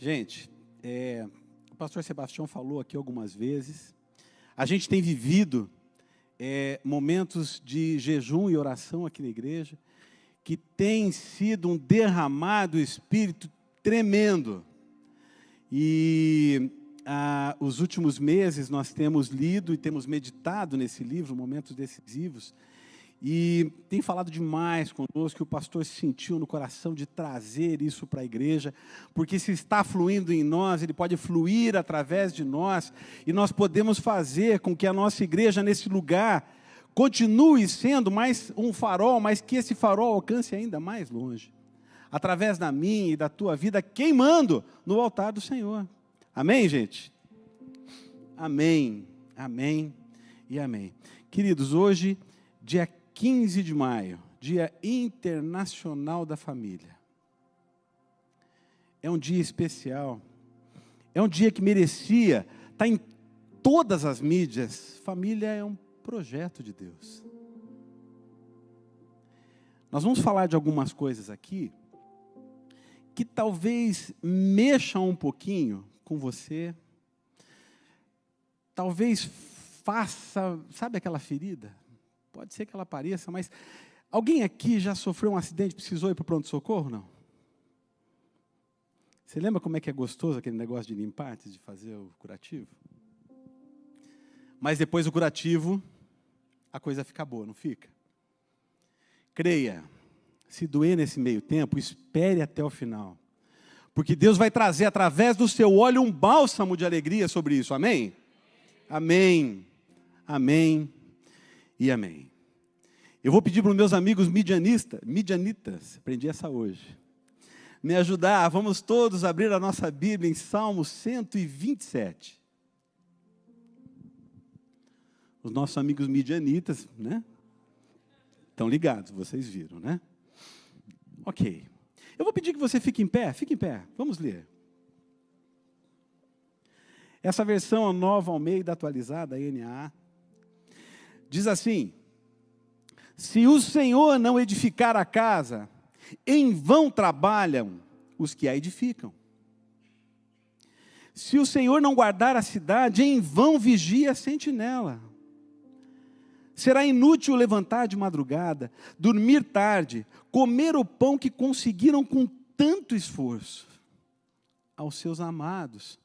Gente, o pastor Sebastião falou aqui algumas vezes, a gente tem vivido momentos de jejum e oração aqui na igreja, que tem sido um derramado Espírito tremendo. E os últimos meses nós temos lido e temos meditado nesse livro, Momentos Decisivos, e tem falado demais conosco, que o pastor sentiu no coração de trazer isso para a igreja, porque se está fluindo em nós, ele pode fluir através de nós, e nós podemos fazer com que a nossa igreja nesse lugar continue sendo mais um farol, mas que esse farol alcance ainda mais longe, através da minha e da tua vida, queimando no altar do Senhor. Amém, gente? Amém, amém e amém. Queridos, hoje, dia 15 de maio, Dia Internacional da Família. É um dia especial, é um dia que merecia estar em todas as mídias. Família é um projeto de Deus. Nós vamos falar de algumas coisas aqui, que talvez mexam um pouquinho com você, talvez faça, sabe aquela ferida? Pode ser que ela apareça, mas alguém aqui já sofreu um acidente e precisou ir para o pronto-socorro, não? Você lembra como é que é gostoso aquele negócio de limpar antes de fazer o curativo? Mas depois do curativo, a coisa fica boa, não fica? Creia, se doer nesse meio tempo, espere até o final. Porque Deus vai trazer, através do seu óleo, um bálsamo de alegria sobre isso, amém? Amém, amém e amém. Eu vou pedir para os meus amigos midianitas, aprendi essa hoje, me ajudar. Vamos todos abrir a nossa Bíblia em Salmo 127. Os nossos amigos midianitas, né? Estão ligados, vocês viram, né? Ok. Eu vou pedir que você fique em pé, vamos ler. Essa versão nova Almeida atualizada, a NAA, diz assim: se o Senhor não edificar a casa, em vão trabalham os que a edificam. Se o Senhor não guardar a cidade, em vão vigia a sentinela. Será inútil levantar de madrugada, dormir tarde, comer o pão que conseguiram com tanto esforço. Aos seus amados,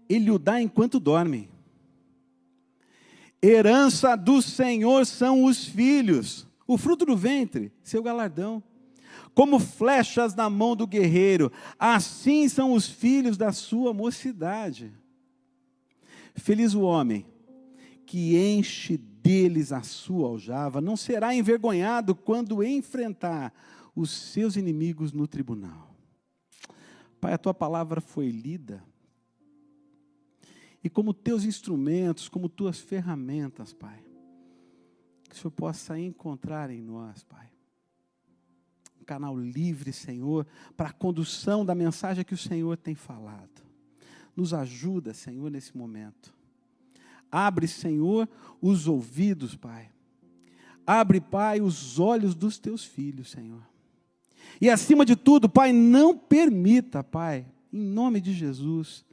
Ele o dá enquanto dormem. Herança do Senhor são os filhos, o fruto do ventre, seu galardão. Como flechas na mão do guerreiro, assim são os filhos da sua mocidade. Feliz o homem que enche deles a sua aljava, não será envergonhado quando enfrentar os seus inimigos no tribunal. Pai, a tua palavra foi lida, e como teus instrumentos, como tuas ferramentas, Pai, que o Senhor possa encontrar em nós, Pai, um canal livre, Senhor, para a condução da mensagem que o Senhor tem falado. Nos ajuda, Senhor, nesse momento. Abre, Senhor, os ouvidos, Pai. Abre, Pai, os olhos dos teus filhos, Senhor. E acima de tudo, Pai, não permita, Pai, em nome de Jesus,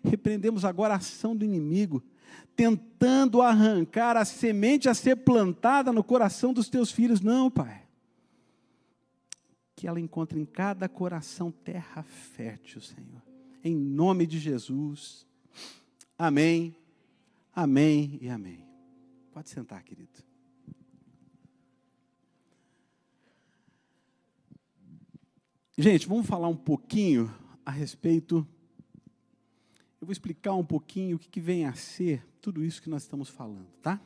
repreendemos agora a ação do inimigo, tentando arrancar a semente a ser plantada no coração dos teus filhos. Não, Pai. Que ela encontre em cada coração terra fértil, Senhor. Em nome de Jesus. Amém. Amém e amém. Pode sentar, querido. Gente, vamos falar um pouquinho a respeito. Eu vou explicar um pouquinho o que vem a ser tudo isso que nós estamos falando, tá?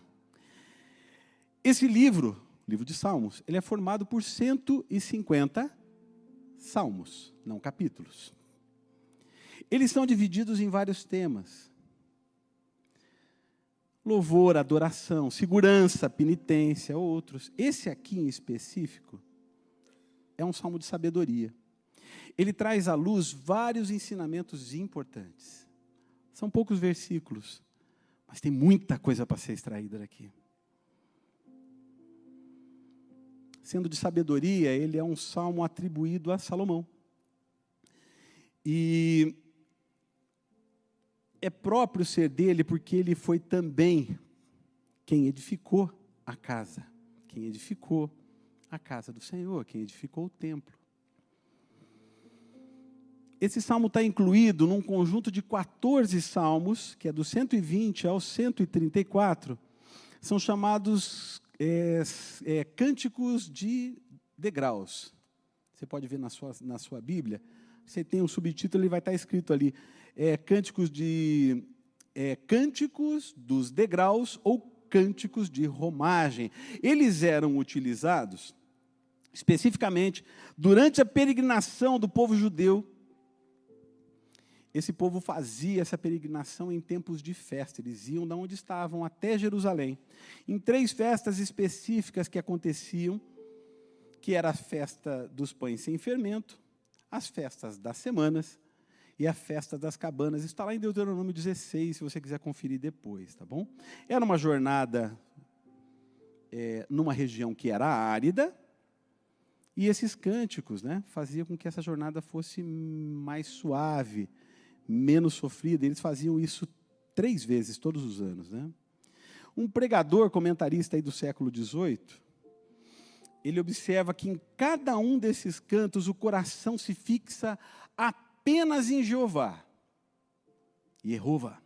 Esse livro, o livro de Salmos, ele é formado por 150 salmos, não capítulos. Eles são divididos em vários temas. Louvor, adoração, segurança, penitência, outros. Esse aqui em específico é um salmo de sabedoria. Ele traz à luz vários ensinamentos importantes. São poucos versículos, mas tem muita coisa para ser extraída daqui. Sendo de sabedoria, ele é um salmo atribuído a Salomão. E é próprio ser dele porque ele foi também quem edificou a casa. Quem edificou a casa do Senhor, quem edificou o templo. Esse salmo está incluído num conjunto de 14 salmos, que é do 120 ao 134, são chamados cânticos de degraus. Você pode ver na sua Bíblia, você tem um subtítulo, ele vai estar escrito ali, cânticos dos degraus ou cânticos de romagem. Eles eram utilizados, especificamente, durante a peregrinação do povo judeu. Esse povo fazia essa peregrinação em tempos de festa. Eles iam de onde estavam até Jerusalém, em 3 festas específicas que aconteciam, que era a festa dos pães sem fermento, as festas das semanas e a festa das cabanas. Isso está lá em Deuteronômio 16, se você quiser conferir depois, tá bom? Era uma jornada numa região que era árida, e esses cânticos, né, faziam com que essa jornada fosse mais suave, menos sofrida. Eles faziam isso 3 vezes, todos os anos, né? Um pregador, comentarista aí do século XVIII, ele observa que em cada um desses cantos o coração se fixa apenas em Jeová. Jeová.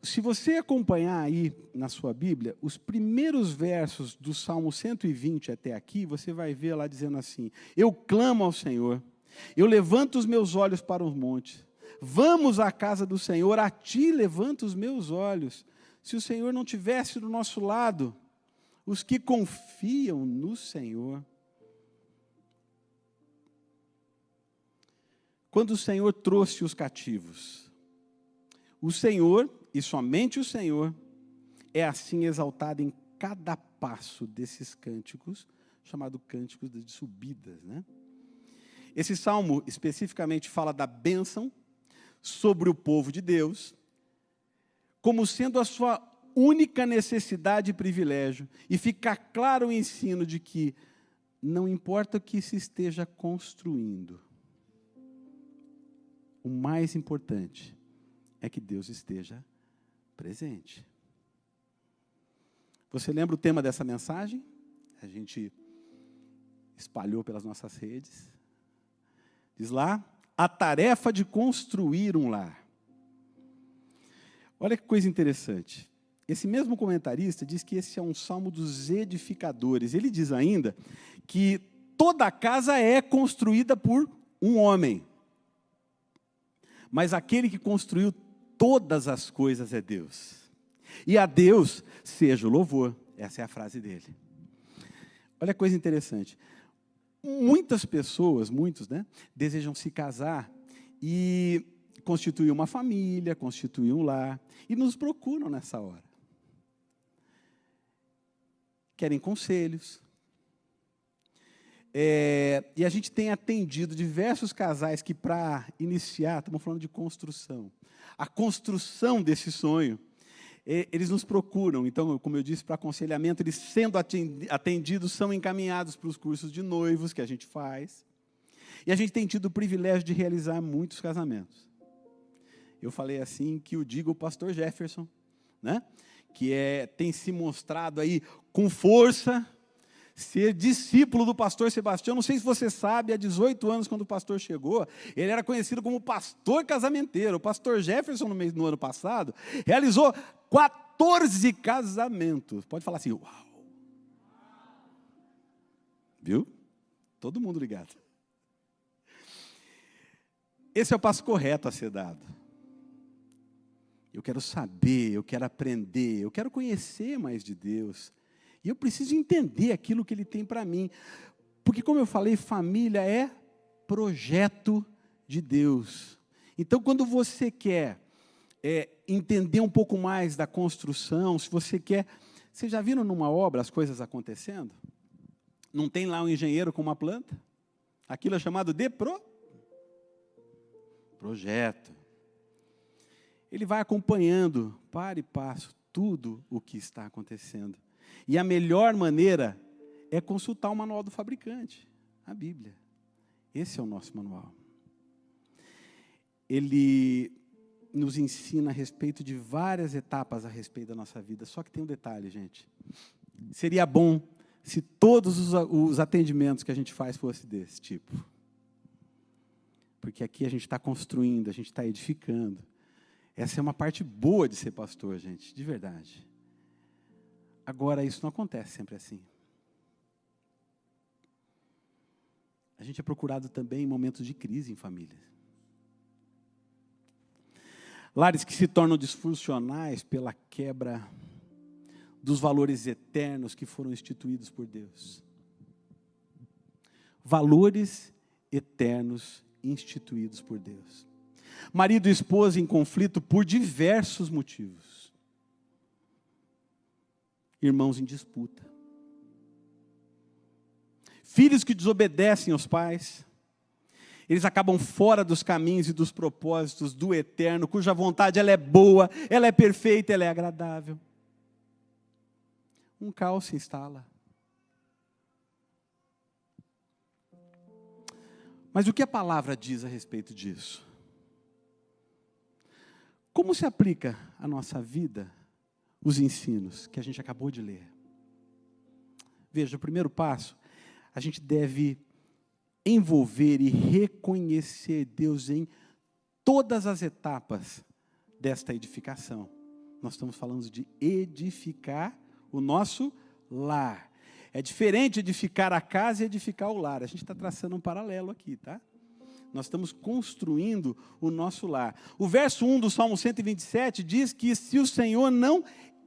Se você acompanhar aí na sua Bíblia, os primeiros versos do Salmo 120 até aqui, você vai ver lá dizendo assim: eu clamo ao Senhor, eu levanto os meus olhos para os montes, vamos à casa do Senhor, a ti levanto os meus olhos. Se o Senhor não tivesse do nosso lado, os que confiam no Senhor. Quando o Senhor trouxe os cativos, o Senhor, e somente o Senhor, é assim exaltado em cada passo desses cânticos, chamado cânticos de subidas, né? Esse salmo especificamente fala da bênção sobre o povo de Deus, como sendo a sua única necessidade e privilégio, e fica claro o ensino de que não importa o que se esteja construindo, o mais importante é que Deus esteja presente. Você lembra o tema dessa mensagem? A gente espalhou pelas nossas redes. Diz lá, a tarefa de construir um lar. Olha que coisa interessante. Esse mesmo comentarista diz que esse é um salmo dos edificadores. Ele diz ainda que toda a casa é construída por um homem, mas aquele que construiu todas as coisas é Deus. E a Deus seja o louvor. Essa é a frase dele. Olha que coisa interessante. Muitas pessoas, né, desejam se casar e constituir uma família, constituir um lar, e nos procuram nessa hora. Querem conselhos. E a gente tem atendido diversos casais que, para iniciar, estamos falando de construção, a construção desse sonho, eles nos procuram. Então, como eu disse, para aconselhamento, eles sendo atendidos, são encaminhados para os cursos de noivos que a gente faz. E a gente tem tido o privilégio de realizar muitos casamentos. Eu falei assim que o diga o pastor Jefferson, né? Que tem se mostrado aí com força, ser discípulo do pastor Sebastião. Não sei se você sabe, há 18 anos, quando o pastor chegou, ele era conhecido como pastor casamenteiro. O pastor Jefferson, no ano passado, realizou 14 casamentos. Pode falar assim, uau. Viu? Todo mundo ligado. Esse é o passo correto a ser dado. Eu quero saber, eu quero aprender, eu quero conhecer mais de Deus. E eu preciso entender aquilo que Ele tem para mim. Porque, como eu falei, família é projeto de Deus. Então, quando você quer entender um pouco mais da construção, se você quer... Vocês já viram numa obra as coisas acontecendo? Não tem lá um engenheiro com uma planta? Aquilo é chamado de projeto. Ele vai acompanhando, para e passo, tudo o que está acontecendo. E a melhor maneira é consultar o manual do fabricante, a Bíblia. Esse é o nosso manual. Ele nos ensina a respeito de várias etapas a respeito da nossa vida. Só que tem um detalhe, gente. Seria bom se todos os atendimentos que a gente faz fossem desse tipo. Porque aqui a gente está construindo, a gente está edificando. Essa é uma parte boa de ser pastor, gente, de verdade. Agora, isso não acontece sempre assim. A gente é procurado também em momentos de crise em famílias. Lares que se tornam disfuncionais pela quebra dos valores eternos que foram instituídos por Deus. Valores eternos instituídos por Deus. Marido e esposa em conflito por diversos motivos. Irmãos em disputa. Filhos que desobedecem aos pais. Eles acabam fora dos caminhos e dos propósitos do eterno, cuja vontade ela é boa, ela é perfeita, ela é agradável. Um caos se instala. Mas o que a palavra diz a respeito disso? Como se aplica à nossa vida os ensinos que a gente acabou de ler? Veja, o primeiro passo, a gente deve envolver e reconhecer Deus em todas as etapas desta edificação. Nós estamos falando de edificar o nosso lar. É diferente edificar a casa e edificar o lar. A gente está traçando um paralelo aqui, tá? Nós estamos construindo o nosso lar. O verso 1 do Salmo 127 diz que se o Senhor não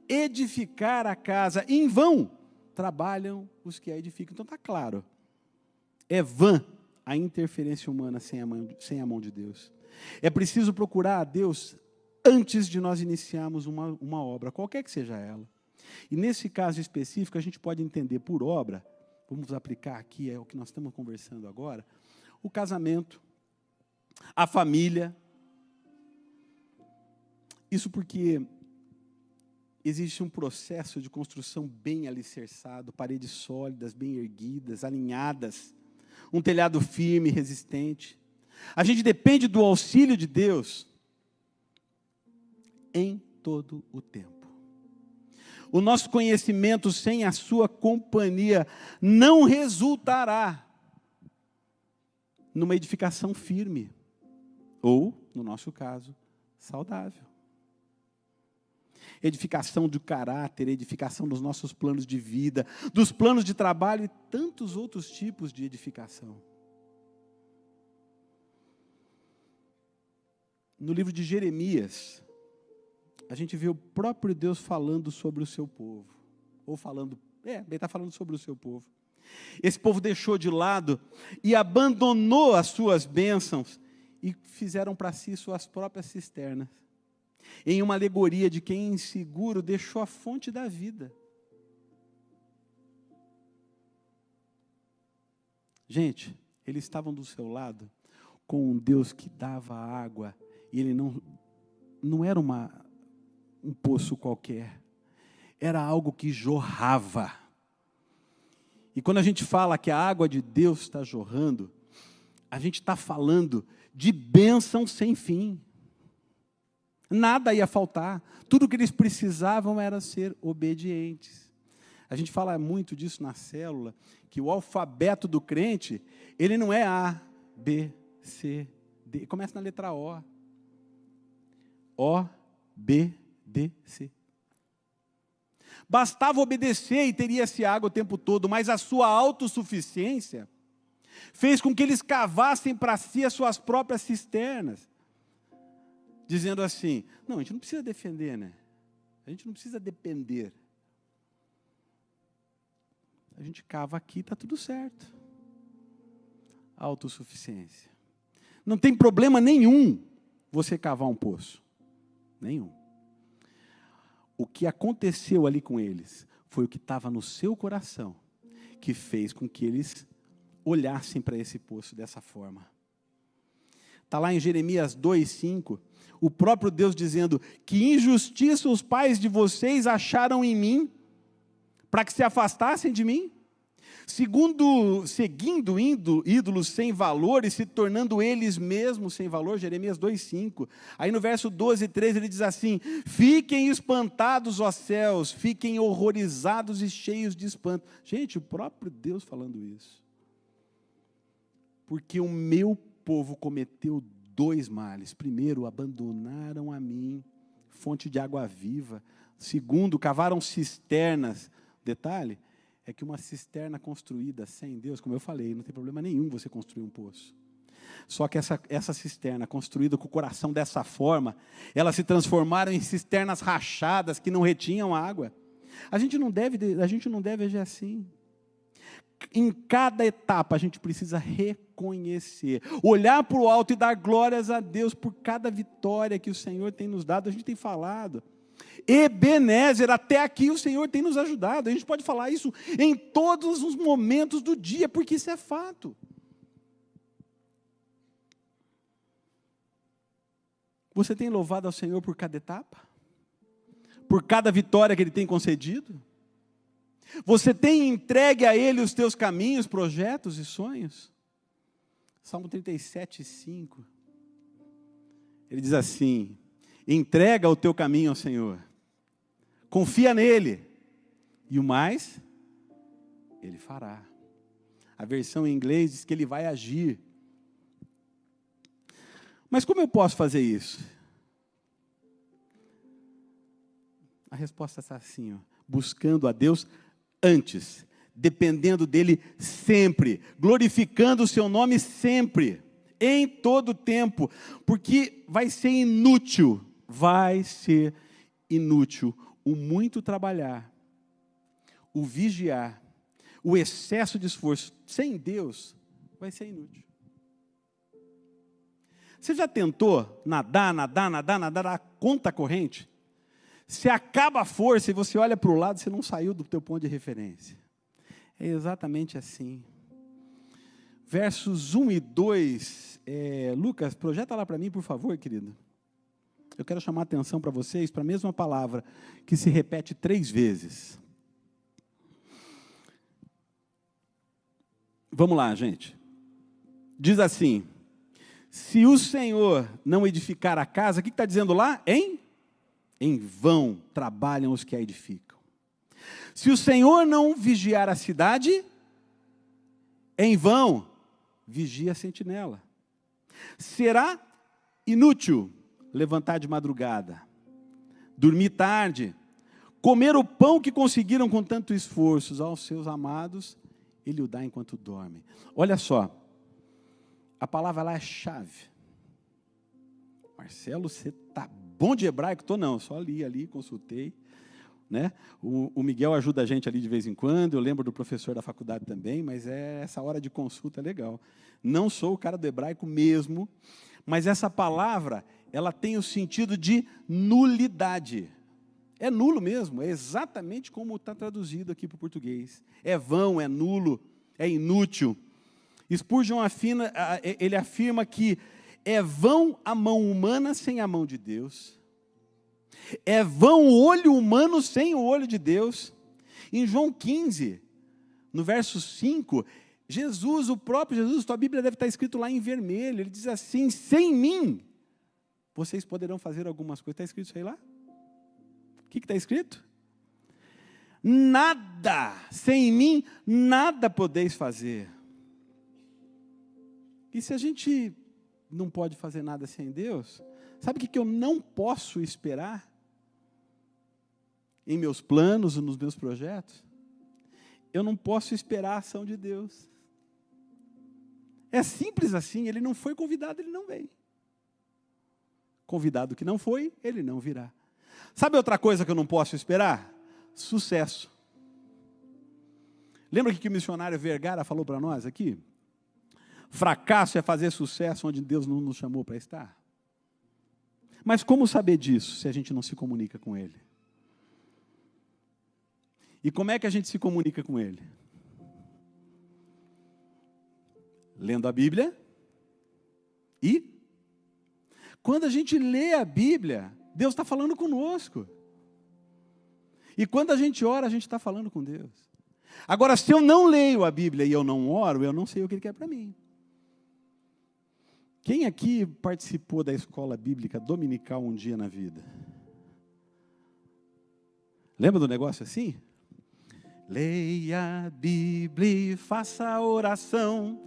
edificar a casa, em vão trabalham os que a edificam. Então está claro. É vã a interferência humana sem a mão de Deus. É preciso procurar a Deus antes de nós iniciarmos uma obra, qualquer que seja ela. E nesse caso específico, a gente pode entender por obra, vamos aplicar aqui, é o que nós estamos conversando agora, o casamento, a família. Isso porque existe um processo de construção bem alicerçado, paredes sólidas, bem erguidas, alinhadas, um telhado firme, resistente. A gente depende do auxílio de Deus em todo o tempo. O nosso conhecimento sem a sua companhia não resultará numa edificação firme, ou, no nosso caso, saudável. Edificação do caráter, edificação dos nossos planos de vida, dos planos de trabalho e tantos outros tipos de edificação. No livro de Jeremias, a gente vê o próprio Deus falando sobre o seu povo. Ele está falando sobre o seu povo. Esse povo deixou de lado e abandonou as suas bênçãos e fizeram para si suas próprias cisternas. Em uma alegoria de quem inseguro deixou a fonte da vida. Gente, eles estavam do seu lado com um Deus que dava água e ele não era um poço qualquer, era algo que jorrava. E quando a gente fala que a água de Deus está jorrando, a gente está falando de bênção sem fim. Nada ia faltar. Tudo que eles precisavam era ser obedientes. A gente fala muito disso na célula, que o alfabeto do crente, ele não é A, B, C, D. Começa na letra O. O, B, D, C. Bastava obedecer e teria-se água o tempo todo, mas a sua autossuficiência fez com que eles cavassem para si as suas próprias cisternas. Dizendo assim, não, a gente não precisa defender, né? A gente não precisa depender. A gente cava aqui, está tudo certo. Autossuficiência. Não tem problema nenhum você cavar um poço. Nenhum. O que aconteceu ali com eles foi o que estava no seu coração, que fez com que eles olhassem para esse poço dessa forma. Está lá em Jeremias 2:5, o próprio Deus dizendo, que injustiça os pais de vocês acharam em mim, para que se afastassem de mim? Seguindo ídolos sem valor e se tornando eles mesmos sem valor, Jeremias 2,5. Aí no verso 12 e 13 ele diz assim: fiquem espantados, ó céus, fiquem horrorizados e cheios de espanto. Gente, o próprio Deus falando isso. Porque o meu povo cometeu 2 males. Primeiro, abandonaram a mim, fonte de água viva. Segundo, cavaram cisternas. Detalhe, é que uma cisterna construída sem Deus, como eu falei, não tem problema nenhum você construir um poço. Só que essa cisterna, construída com o coração dessa forma, elas se transformaram em cisternas rachadas que não retinham água. A gente não deve agir assim. Em cada etapa a gente precisa reconhecer, olhar para o alto e dar glórias a Deus por cada vitória que o Senhor tem nos dado. A gente tem falado, Ebenezer, até aqui o Senhor tem nos ajudado. A gente pode falar isso em todos os momentos do dia, porque isso é fato. Você tem louvado ao Senhor por cada etapa? Por cada vitória que Ele tem concedido? Você tem entregue a Ele os teus caminhos, projetos e sonhos? Salmo 37, 5. Ele diz assim: entrega o teu caminho ao Senhor, confia nele, e o mais, Ele fará. A versão em inglês diz que Ele vai agir. Mas como eu posso fazer isso? A resposta está assim, ó, buscando a Deus antes, dependendo dEle sempre, glorificando o seu nome sempre, em todo tempo, porque vai ser inútil o muito trabalhar, o vigiar, o excesso de esforço. Sem Deus, vai ser inútil. Você já tentou nadar a conta corrente? Você acaba a força e você olha para o lado, você não saiu do teu ponto de referência. É exatamente assim. Versos 1 e 2, Lucas, projeta lá para mim, por favor, querido. Eu quero chamar a atenção para vocês para a mesma palavra, que se repete 3 vezes. Vamos lá, gente. Diz assim: se o Senhor não edificar a casa, o que está dizendo lá? Em vão trabalham os que a edificam. Se o Senhor não vigiar a cidade, em vão vigia a sentinela. Será inútil levantar de madrugada, dormir tarde, comer o pão que conseguiram com tanto esforço. Aos seus amados, Ele o dá enquanto dorme. Olha só, a palavra lá é chave. Marcelo, você está bom de hebraico? Estou não, só li ali, consultei. Né? O Miguel ajuda a gente ali de vez em quando, eu lembro do professor da faculdade também, mas essa hora de consulta é legal. Não sou o cara do hebraico mesmo, mas essa palavra, ela tem o sentido de nulidade. É nulo mesmo, é exatamente como está traduzido aqui para o português. É vão, é nulo, é inútil. Spurgeon ele afirma que é vão a mão humana sem a mão de Deus. É vão o olho humano sem o olho de Deus. Em João 15, no verso 5, Jesus, o próprio Jesus, tua Bíblia deve estar escrito lá em vermelho, ele diz assim: sem mim, vocês poderão fazer algumas coisas. Está escrito isso aí lá? O que está escrito? Nada, sem mim, nada podeis fazer. E se a gente não pode fazer nada sem Deus, sabe o que eu não posso esperar em meus planos, nos meus projetos? Eu não posso esperar a ação de Deus. É simples assim. Ele não foi convidado, ele não vem. Convidado que não foi, ele não virá. Sabe outra coisa que eu não posso esperar? Sucesso. Lembra que o missionário Vergara falou para nós aqui? Fracasso é fazer sucesso onde Deus não nos chamou para estar. Mas como saber disso se a gente não se comunica com Ele? E como é que a gente se comunica com Ele? Lendo a Bíblia. E quando a gente lê a Bíblia, Deus está falando conosco. E quando a gente ora, a gente está falando com Deus. Agora, se eu não leio a Bíblia e eu não oro, eu não sei o que Ele quer para mim. Quem aqui participou da escola bíblica dominical um dia na vida? Lembra do negócio assim? Leia a Bíblia e faça a oração,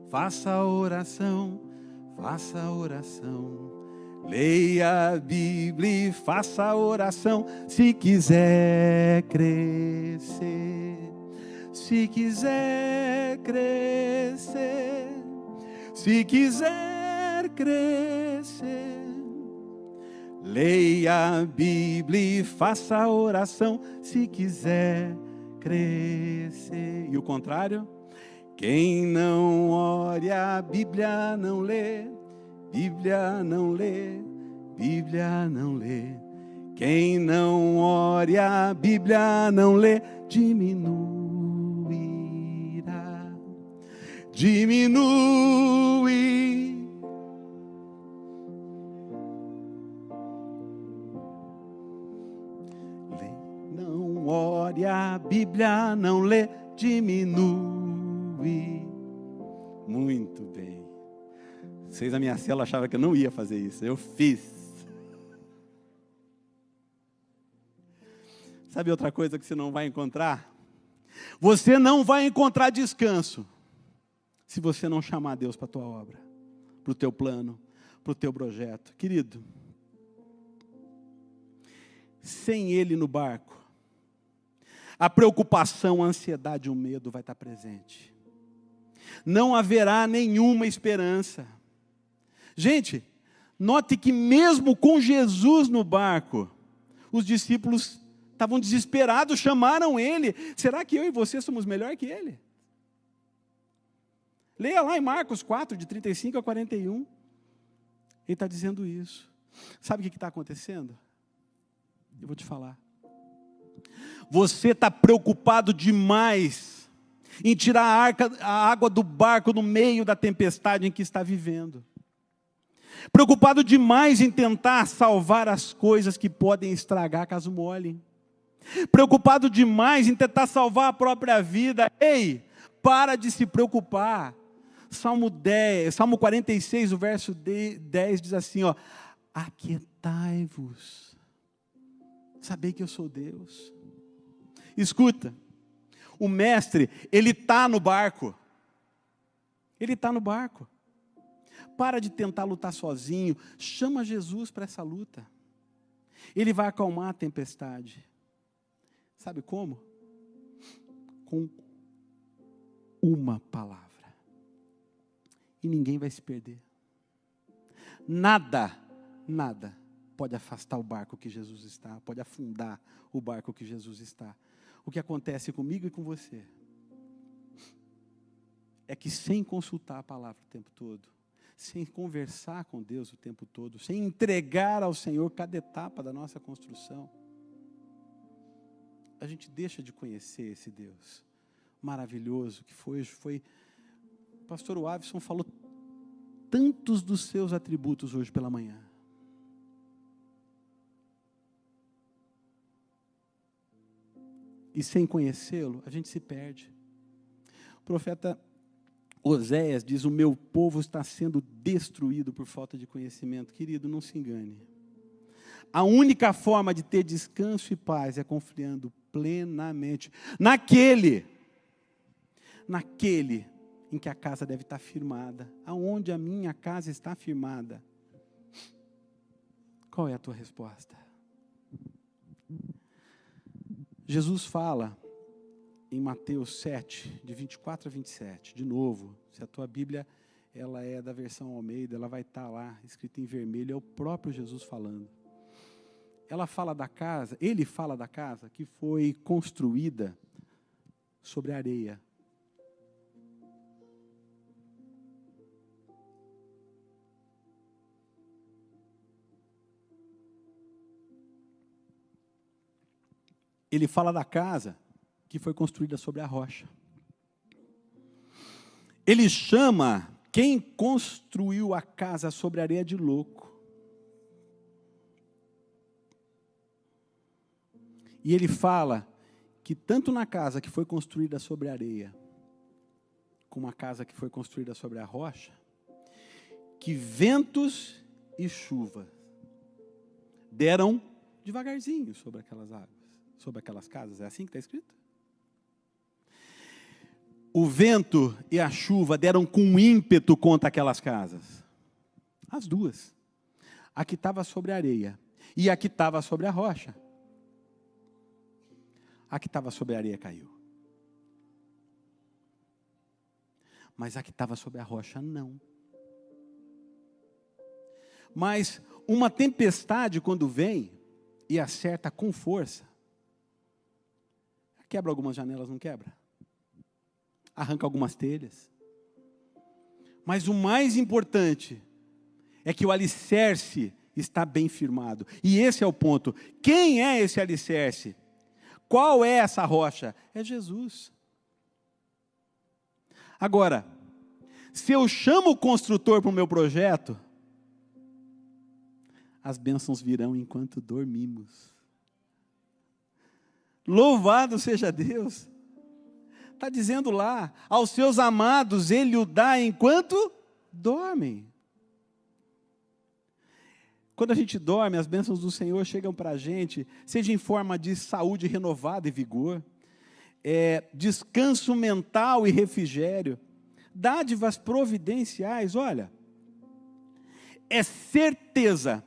faça a oração, faça a oração. Leia a Bíblia e faça a oração, se quiser crescer. Se quiser crescer, se quiser crescer, leia a Bíblia e faça a oração, se quiser crescer. E o contrário? Quem não ore a Bíblia não lê, Bíblia não lê, Bíblia não lê. Quem não ore a Bíblia não lê, diminuirá. Diminui. Não ore a Bíblia, não lê, diminui. Muito bem. Vocês da minha célula achavam que eu não ia fazer isso, eu fiz. Sabe outra coisa que você não vai encontrar? Você não vai encontrar descanso se você não chamar Deus para a tua obra, para o teu plano, para o teu projeto. Querido, sem Ele no barco, a preocupação, a ansiedade, o medo vai estar presente. Não haverá nenhuma esperança. Gente, note que mesmo com Jesus no barco, os discípulos estavam desesperados, chamaram Ele. Será que eu e você somos melhor que Ele? Leia lá em Marcos 4, de 35 a 41. Ele está dizendo isso. Sabe o que está acontecendo? Eu vou te falar. Você está preocupado demais em tirar a água do barco no meio da tempestade em que está vivendo. Preocupado demais em tentar salvar as coisas que podem estragar caso molhem. Preocupado demais em tentar salvar a própria vida. Ei, para de se preocupar. Salmo 46, o verso 10 diz assim, ó: aquietai-vos, sabei que eu sou Deus. Escuta, o mestre, ele está no barco. Ele está no barco. Para de tentar lutar sozinho, chama Jesus para essa luta. Ele vai acalmar a tempestade. Sabe como? Com uma palavra. E ninguém vai se perder. Nada pode afastar o barco que Jesus está, pode afundar o barco que Jesus está. O que acontece comigo e com você é que sem consultar a palavra o tempo todo, sem conversar com Deus o tempo todo, sem entregar ao Senhor cada etapa da nossa construção, a gente deixa de conhecer esse Deus maravilhoso que foi. O pastor Wavison falou tantos dos seus atributos hoje pela manhã. E sem conhecê-lo, a gente se perde. O profeta Oséias diz: o meu povo está sendo destruído por falta de conhecimento. Querido, não se engane. A única forma de ter descanso e paz é confiando plenamente naquele em que a casa deve estar firmada. Aonde a minha casa está firmada? Qual é a tua resposta? Jesus fala em Mateus 7, de 24 a 27, de novo, se a tua Bíblia ela é da versão Almeida, ela vai estar lá, escrita em vermelho, é o próprio Jesus falando. Ele fala da casa que foi construída sobre areia. Ele fala da casa que foi construída sobre a rocha. Ele chama quem construiu a casa sobre a areia de louco. E ele fala que tanto na casa que foi construída sobre a areia, como a casa que foi construída sobre a rocha, que ventos e chuva deram devagarzinho sobre aquelas águas, sobre aquelas casas. É assim que está escrito? O vento e a chuva deram com ímpeto contra aquelas casas. As duas. A que estava sobre a areia e a que estava sobre a rocha. A que estava sobre a areia caiu. Mas a que estava sobre a rocha não. Mas uma tempestade, quando vem e acerta com força, quebra algumas janelas, não quebra? Arranca algumas telhas. Mas o mais importante é que o alicerce está bem firmado. E esse é o ponto. Quem é esse alicerce? Qual é essa rocha? É Jesus. Agora, se eu chamo o construtor para o meu projeto, as bênçãos virão enquanto dormimos. Louvado seja Deus. Está dizendo lá, aos seus amados Ele o dá enquanto dormem. Quando a gente dorme, as bênçãos do Senhor chegam para a gente, seja em forma de saúde renovada e vigor, descanso mental e refrigério, dádivas providenciais. Olha, é certeza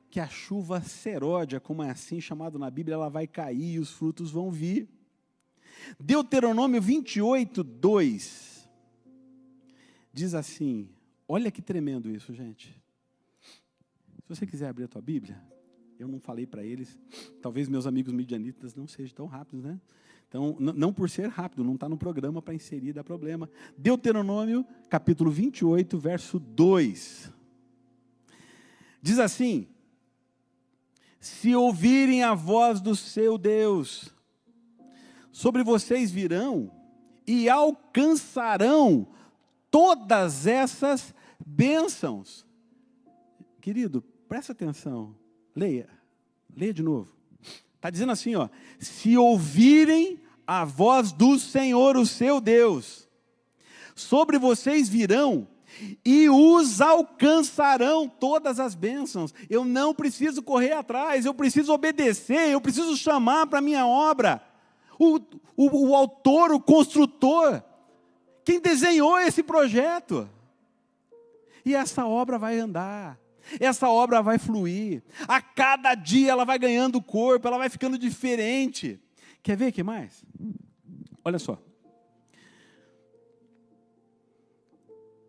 que a chuva seródia, como é assim chamado na Bíblia, ela vai cair e os frutos vão vir. Deuteronômio 28, 2, diz assim, olha que tremendo isso, gente. Se você quiser abrir a tua Bíblia, eu não falei para eles, talvez meus amigos midianitas não sejam tão rápidos, né? Então, não por ser rápido, não está no programa para inserir, dá problema. Deuteronômio, capítulo 28, verso 2. Diz assim, se ouvirem a voz do seu Deus, sobre vocês virão e alcançarão todas essas bênçãos. Querido, presta atenção, leia de novo. Está dizendo assim, ó, se ouvirem a voz do Senhor, o seu Deus, sobre vocês virão e os alcançarão todas as bênçãos. Eu não preciso correr atrás, eu preciso obedecer, eu preciso chamar para a minha obra. O autor, o construtor, quem desenhou esse projeto. E essa obra vai andar, essa obra vai fluir. A cada dia ela vai ganhando corpo, ela vai ficando diferente. Quer ver o que mais? Olha só.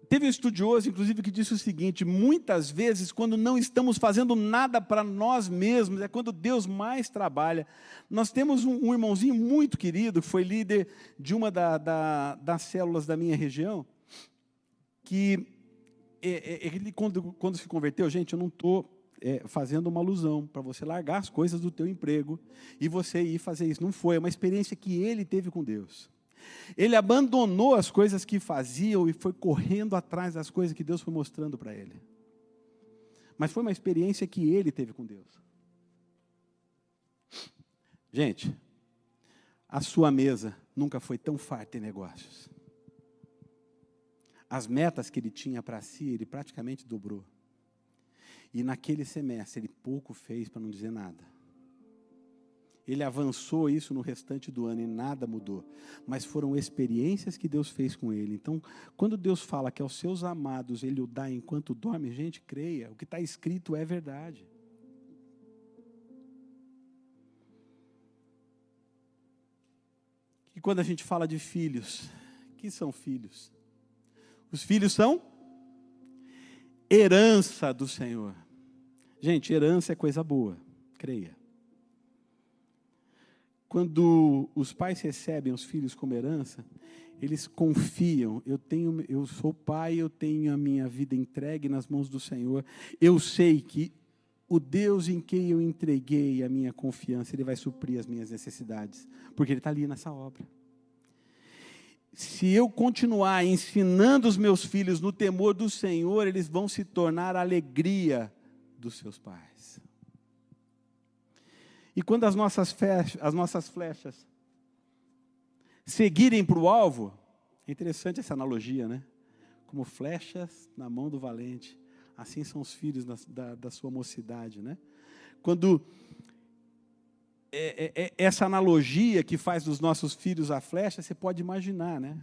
Teve um estudioso, inclusive, que disse o seguinte, muitas vezes, quando não estamos fazendo nada para nós mesmos, é quando Deus mais trabalha. Nós temos um irmãozinho muito querido, que foi líder de uma das células da minha região, que ele, quando se converteu, gente, eu não estou fazendo uma alusão para você largar as coisas do teu emprego e você ir fazer isso. Não foi, é uma experiência que ele teve com Deus. Ele abandonou as coisas que faziam e foi correndo atrás das coisas que Deus foi mostrando para ele. Mas foi uma experiência que ele teve com Deus. Gente, a sua mesa nunca foi tão farta em negócios. As metas que ele tinha para si, ele praticamente dobrou. E naquele semestre, ele pouco fez, para não dizer nada. Ele avançou isso no restante do ano e nada mudou. Mas foram experiências que Deus fez com ele. Então, quando Deus fala que aos seus amados Ele o dá enquanto dorme, gente, creia, o que está escrito é verdade. E quando a gente fala de filhos, o que são filhos? Os filhos são herança do Senhor. Gente, herança é coisa boa, creia. Quando os pais recebem os filhos como herança, eles confiam, eu sou pai, eu tenho a minha vida entregue nas mãos do Senhor, eu sei que o Deus em quem eu entreguei a minha confiança, Ele vai suprir as minhas necessidades, porque Ele está ali nessa obra. Se eu continuar ensinando os meus filhos no temor do Senhor, eles vão se tornar a alegria dos seus pais. E quando as nossas flechas seguirem para o alvo. É interessante essa analogia, né? Como flechas na mão do valente, assim são os filhos da sua mocidade, né? Quando essa analogia que faz dos nossos filhos a flecha, você pode imaginar, né?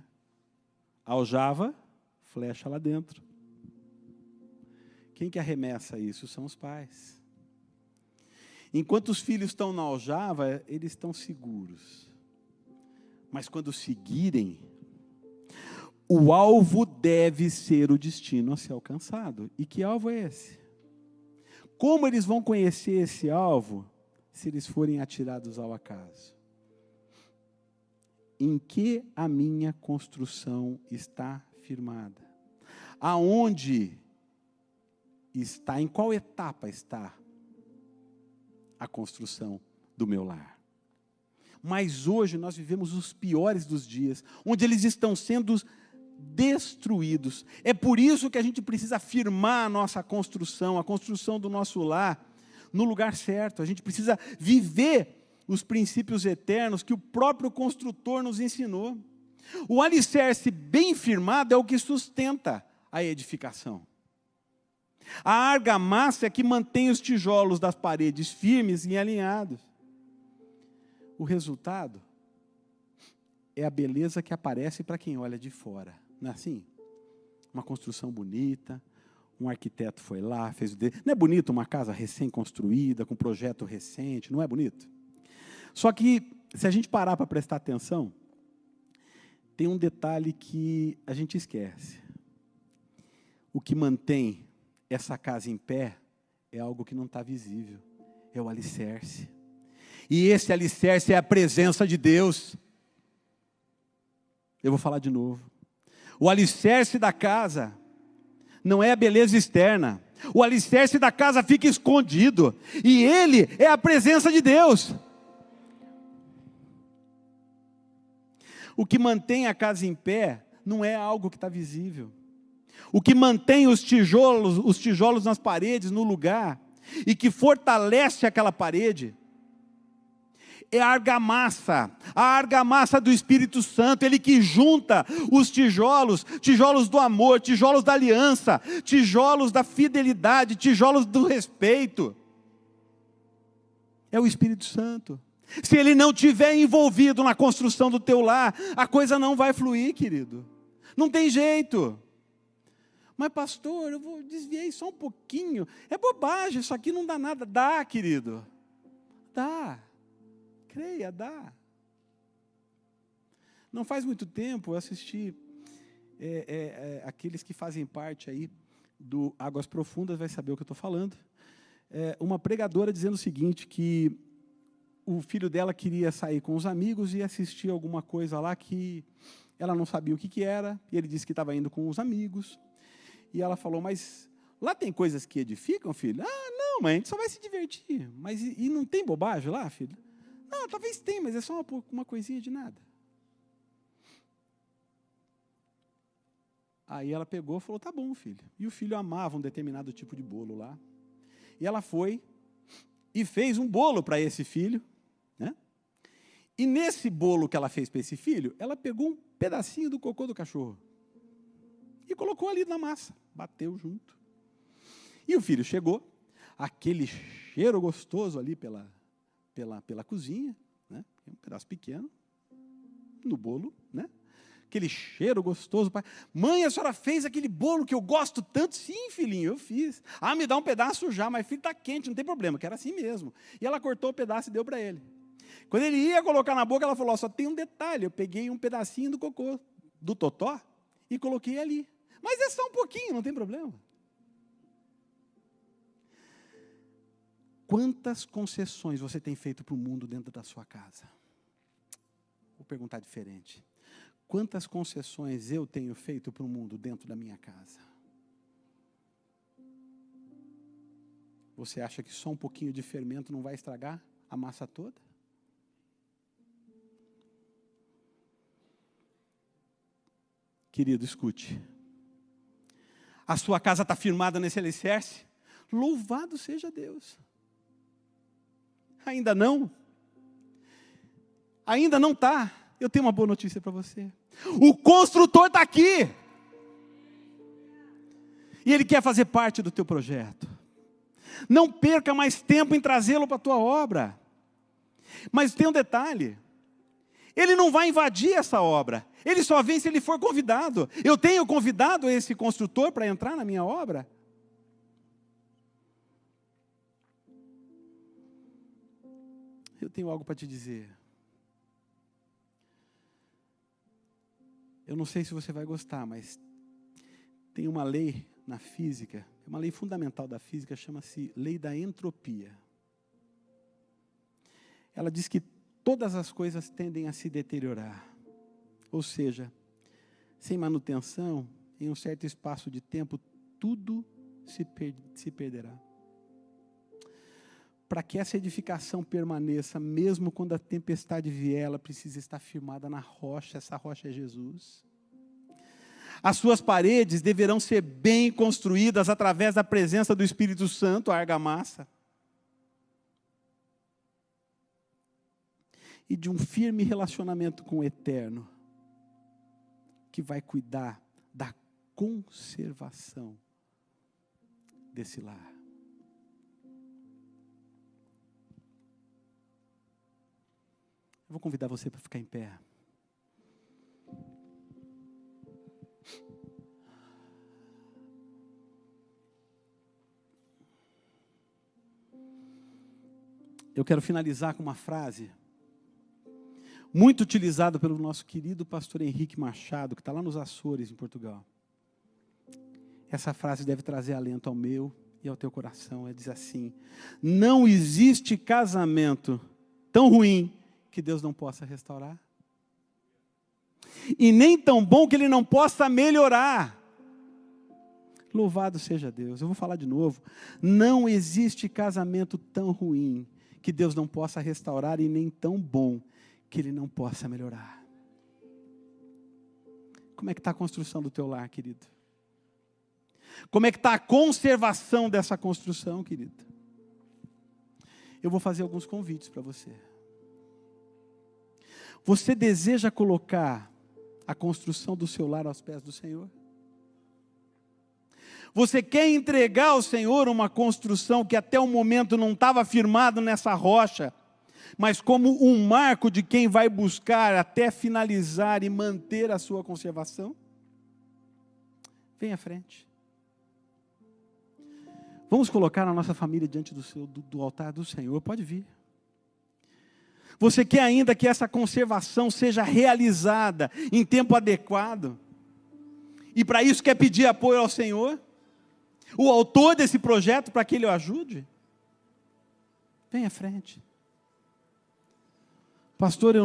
Aljava, flecha lá dentro. Quem que arremessa isso? São os pais. Enquanto os filhos estão na aljava, eles estão seguros. Mas quando seguirem, o alvo deve ser o destino a ser alcançado. E que alvo é esse? Como eles vão conhecer esse alvo se eles forem atirados ao acaso? Em que a minha construção está firmada? Aonde está, em qual etapa está a construção do meu lar? Mas hoje nós vivemos os piores dos dias, onde eles estão sendo destruídos. É por isso que a gente precisa firmar a nossa construção, a construção do nosso lar, no lugar certo. A gente precisa viver os princípios eternos que o próprio construtor nos ensinou. O alicerce bem firmado é o que sustenta a edificação. A argamassa é que mantém os tijolos das paredes firmes e alinhados. O resultado é a beleza que aparece para quem olha de fora. Não é assim? Uma construção bonita, um arquiteto foi lá, fez o dele. Não é bonito uma casa recém-construída, com projeto recente, não é bonito? Só que, se a gente parar para prestar atenção, tem um detalhe que a gente esquece. O que mantém essa casa em pé é algo que não está visível, é o alicerce. E esse alicerce é a presença de Deus. Eu vou falar de novo. O alicerce da casa não é a beleza externa. O alicerce da casa fica escondido. E ele é a presença de Deus. O que mantém a casa em pé não é algo que está visível. O que mantém os tijolos nas paredes, no lugar, e que fortalece aquela parede, é a argamassa do Espírito Santo, ele que junta os tijolos do amor, tijolos da aliança, tijolos da fidelidade, tijolos do respeito. É o Espírito Santo. Se ele não estiver envolvido na construção do teu lar, a coisa não vai fluir, querido. Não tem jeito. Mas pastor, desviei só um pouquinho. É bobagem, isso aqui não dá nada. Dá, querido. Dá. Creia, dá. Não faz muito tempo eu assisti, aqueles que fazem parte aí do Águas Profundas vai saber o que eu estou falando. Uma pregadora dizendo o seguinte, que o filho dela queria sair com os amigos e assistir alguma coisa lá que ela não sabia o que era, e ele disse que estava indo com os amigos, e ela falou, mas lá tem coisas que edificam, filho? Ah, não, mãe, a gente só vai se divertir. Mas e não tem bobagem lá, filho? Não, talvez tenha, mas é só uma coisinha de nada. Aí ela pegou e falou, tá bom, filho. E o filho amava um determinado tipo de bolo lá. E ela foi e fez um bolo para esse filho, né? E nesse bolo que ela fez para esse filho, ela pegou um pedacinho do cocô do cachorro e colocou ali na massa, bateu junto. E o filho chegou, aquele cheiro gostoso ali pela cozinha, né? Um pedaço pequeno, no bolo, né? Aquele cheiro gostoso. Mãe, a senhora fez aquele bolo que eu gosto tanto? Sim, filhinho, eu fiz. Ah, me dá um pedaço já, mas filho, está quente, não tem problema, que era assim mesmo. E ela cortou o pedaço e deu para ele. Quando ele ia colocar na boca, ela falou, só tem um detalhe, eu peguei um pedacinho do cocô, do totó, e coloquei ali. Mas é só um pouquinho, não tem problema. Quantas concessões você tem feito para o mundo dentro da sua casa? Vou perguntar diferente. Quantas concessões eu tenho feito para o mundo dentro da minha casa? Você acha que só um pouquinho de fermento não vai estragar a massa toda? Querido, escute. A sua casa está firmada nesse alicerce? Louvado seja Deus. Ainda não? Ainda não está. eu tenho uma boa notícia para você. O construtor está aqui. E ele quer fazer parte do teu projeto. Não perca mais tempo em trazê-lo para a tua obra. Mas tem um detalhe. Ele não vai invadir essa obra. Ele só vem se ele for convidado. Eu tenho convidado esse construtor para entrar na minha obra? Eu tenho algo para te dizer. Eu não sei se você vai gostar, mas tem uma lei na física, uma lei fundamental da física, chama-se lei da entropia. Ela diz que todas as coisas tendem a se deteriorar. Ou seja, sem manutenção, em um certo espaço de tempo, tudo se perderá. Para que essa edificação permaneça, mesmo quando a tempestade vier, ela precisa estar firmada na rocha. Essa rocha é Jesus. As suas paredes deverão ser bem construídas através da presença do Espírito Santo, a argamassa. E de um firme relacionamento com o Eterno, que vai cuidar da conservação desse lar. Eu vou convidar você para ficar em pé. Eu quero finalizar com uma frase muito utilizada pelo nosso querido pastor Henrique Machado, que está lá nos Açores, em Portugal. Essa frase deve trazer alento ao meu e ao teu coração. Ela diz assim: não existe casamento tão ruim que Deus não possa restaurar, e nem tão bom que Ele não possa melhorar. Louvado seja Deus. Eu vou falar de novo. Não existe casamento tão ruim que Deus não possa restaurar, e nem tão bom que Ele não possa melhorar. Como é que está a construção do teu lar, querido? Como é que está a conservação dessa construção, querido? Eu vou fazer alguns convites para você. Você deseja colocar a construção do seu lar aos pés do Senhor? Você quer entregar ao Senhor uma construção que até o momento não estava firmada nessa rocha, mas como um marco de quem vai buscar até finalizar e manter a sua conservação? Vem à frente. Vamos colocar a nossa família diante do altar do Senhor. Pode vir. Você quer ainda que essa conservação seja realizada em tempo adequado? E para isso quer pedir apoio ao Senhor? O autor desse projeto, para que Ele o ajude? Vem à frente. Pastor,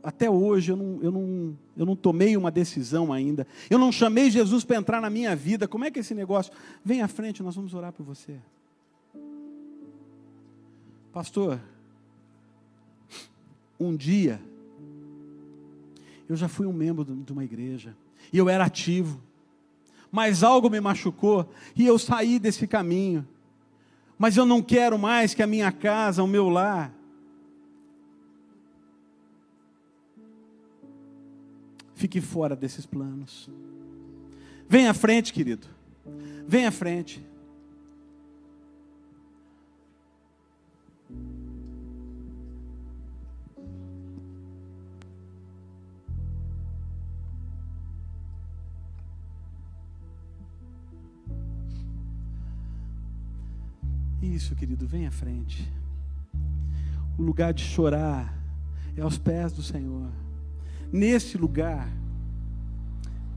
até hoje, eu não tomei uma decisão ainda. Eu não chamei Jesus para entrar na minha vida. Como é que é esse negócio? Vem à frente, nós vamos orar por você. Pastor, um dia, eu já fui um membro de uma igreja, e eu era ativo, mas algo me machucou, e eu saí desse caminho, mas eu não quero mais que a minha casa, o meu lar, fique fora desses planos. Vem à frente, querido, vem à frente. Isso, querido, vem à frente. O lugar de chorar é aos pés do Senhor. Nesse lugar,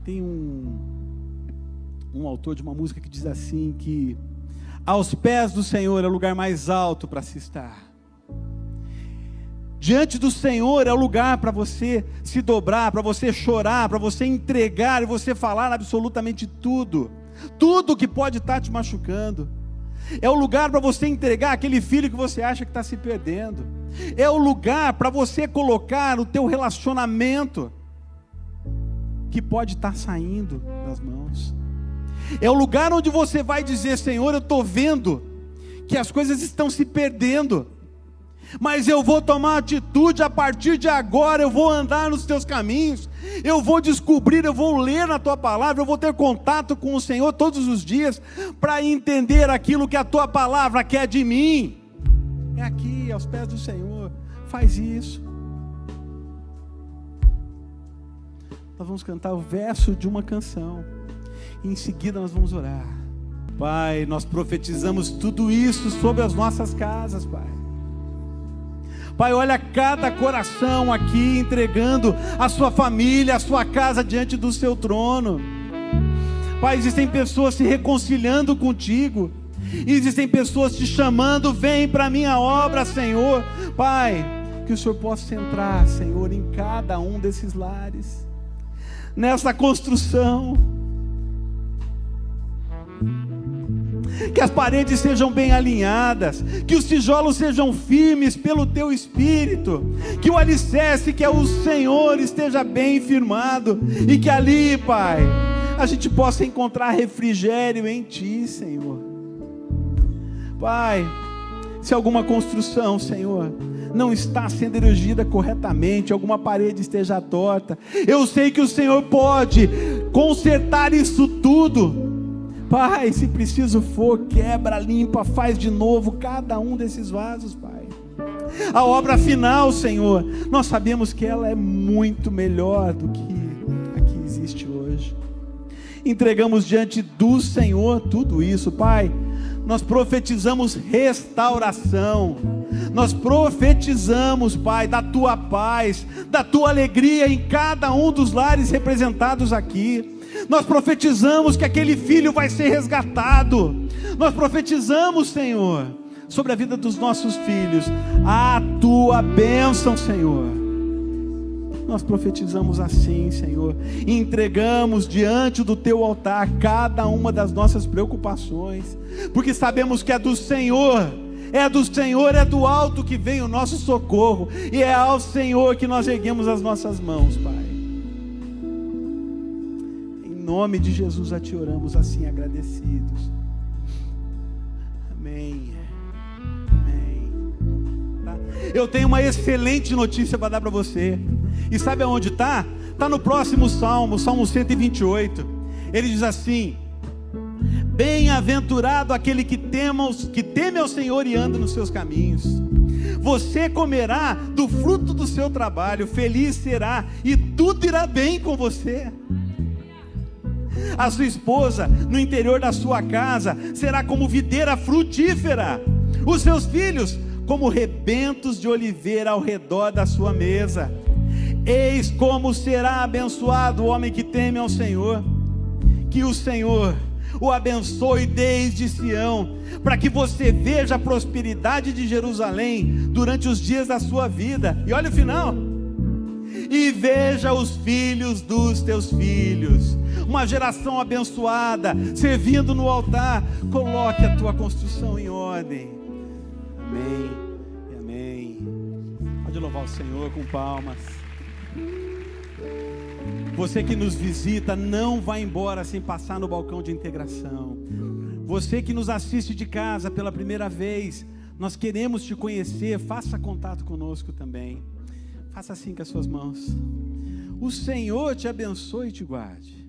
tem um autor de uma música que diz assim, que aos pés do Senhor é o lugar mais alto para se estar. Diante do Senhor é o lugar para você se dobrar, para você chorar, para você entregar e você falar absolutamente tudo. Tudo que pode estar te machucando. É o lugar para você entregar aquele filho que você acha que está se perdendo. É o lugar para você colocar o teu relacionamento que pode estar saindo das mãos. É o lugar onde você vai dizer: Senhor, eu estou vendo que as coisas estão se perdendo. mas eu vou tomar atitude a partir de agora, eu vou andar nos teus caminhos, eu vou descobrir, eu vou ler na tua palavra, eu vou ter contato com o Senhor todos os dias, para entender aquilo que a tua palavra quer de mim. É aqui, aos pés do Senhor, faz isso. Nós vamos cantar o verso de uma canção, e em seguida nós vamos orar. Pai, nós profetizamos tudo isso sobre as nossas casas, Pai. Pai, olha cada coração aqui entregando a sua família, a sua casa diante do seu trono. Pai, existem pessoas se reconciliando contigo, existem pessoas te chamando, vem para a minha obra, Senhor. Pai, que o Senhor possa entrar, Senhor, em cada um desses lares, nessa construção, que as paredes sejam bem alinhadas, que os tijolos sejam firmes pelo teu Espírito, que o alicerce, que é o Senhor, esteja bem firmado, e que ali, Pai, a gente possa encontrar refrigério em Ti, Senhor. Pai, se alguma construção, Senhor, não está sendo erigida corretamente, alguma parede esteja torta, eu sei que o Senhor pode consertar isso tudo. Pai, se preciso for, quebra, limpa, faz de novo cada um desses vasos, Pai. A obra final, Senhor, nós sabemos que ela é muito melhor do que a que existe hoje. Entregamos diante do Senhor tudo isso, Pai. Nós profetizamos restauração, nós profetizamos, Pai, da Tua paz, da Tua alegria em cada um dos lares representados aqui. Nós profetizamos que aquele filho vai ser resgatado. Nós profetizamos, Senhor, sobre a vida dos nossos filhos, a Tua bênção, Senhor. Nós profetizamos assim, Senhor, e entregamos diante do Teu altar cada uma das nossas preocupações, porque sabemos que é do Senhor, é do alto que vem o nosso socorro, e é ao Senhor que nós erguemos as nossas mãos, Pai. Em nome de Jesus a Ti oramos assim, agradecidos. Amém. Amém. Tá? Eu tenho uma excelente notícia para dar para você. E sabe aonde está? Está no próximo Salmo, Salmo 128. Ele diz assim: bem-aventurado aquele que teme ao Senhor e anda nos seus caminhos. Você comerá do fruto do seu trabalho, feliz será, e tudo irá bem com você. A sua esposa no interior da sua casa será como videira frutífera, os seus filhos como rebentos de oliveira ao redor da sua mesa. Eis como será abençoado o homem que teme ao Senhor. Que o Senhor o abençoe desde Sião, para que você veja a prosperidade de Jerusalém durante os dias da sua vida. E olha o final: e veja os filhos dos teus filhos, uma geração abençoada, servindo no altar. Coloque a tua construção em ordem. Amém e amém. Pode louvar o Senhor com palmas. Você que nos visita, não vai embora sem passar no balcão de integração. Você que nos assiste de casa pela primeira vez, nós queremos te conhecer. Faça contato conosco também. Faça assim com as suas mãos. O Senhor te abençoe e te guarde.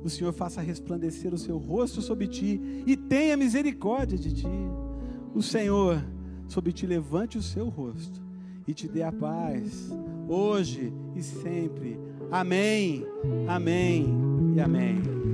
O Senhor faça resplandecer o seu rosto sobre ti e tenha misericórdia de ti. O Senhor sobre ti levante o seu rosto e te dê a paz, hoje e sempre. Amém, amém e amém.